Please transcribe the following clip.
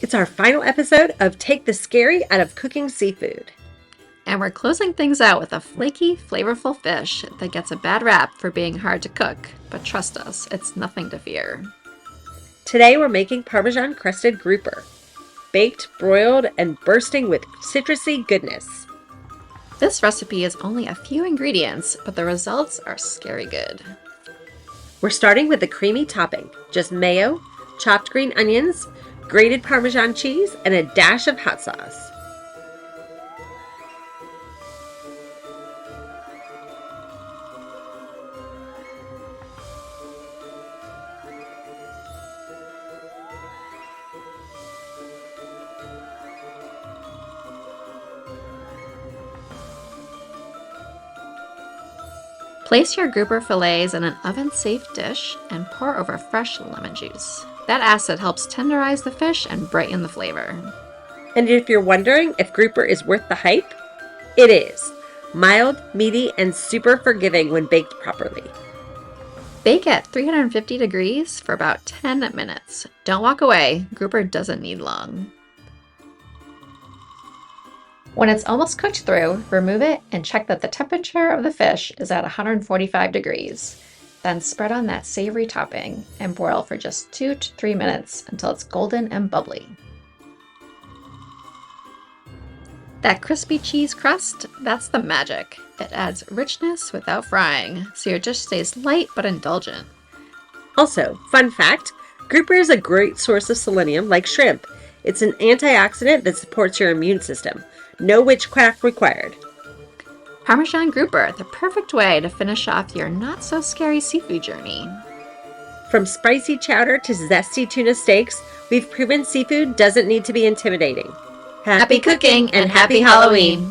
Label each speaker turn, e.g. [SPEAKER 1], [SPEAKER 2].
[SPEAKER 1] It's our final episode of Take the Scary Out of Cooking Seafood.
[SPEAKER 2] And we're closing things out with a flaky, flavorful fish that gets a bad rap for being hard to cook. But trust us, it's nothing to fear.
[SPEAKER 1] Today we're making Parmesan crusted grouper. Baked, broiled, and bursting with citrusy goodness.
[SPEAKER 2] This recipe is only a few ingredients, but the results are scary good.
[SPEAKER 1] We're starting with the creamy topping. Just mayo, chopped green onions, grated Parmesan cheese, and a dash of hot sauce.
[SPEAKER 2] Place your grouper fillets in an oven-safe dish and pour over fresh lemon juice. That acid helps tenderize the fish and brighten the flavor.
[SPEAKER 1] And if you're wondering if grouper is worth the hype, it is. Mild, meaty, and super forgiving when baked properly.
[SPEAKER 2] Bake at 350 degrees for about 10 minutes. Don't walk away. Grouper doesn't need long. When it's almost cooked through, remove it and check that the temperature of the fish is at 145 degrees. Then spread on that savory topping and broil for just 2 to 3 minutes until it's golden and bubbly. That crispy cheese crust, that's the magic. It adds richness without frying, so your dish stays light but indulgent.
[SPEAKER 1] Also, fun fact, grouper is a great source of selenium like shrimp. It's an antioxidant that supports your immune system. No witchcraft required.
[SPEAKER 2] Parmesan grouper, the perfect way to finish off your not-so-scary seafood journey.
[SPEAKER 1] From spicy chowder to zesty tuna steaks, we've proven seafood doesn't need to be intimidating.
[SPEAKER 2] Happy cooking and happy Halloween!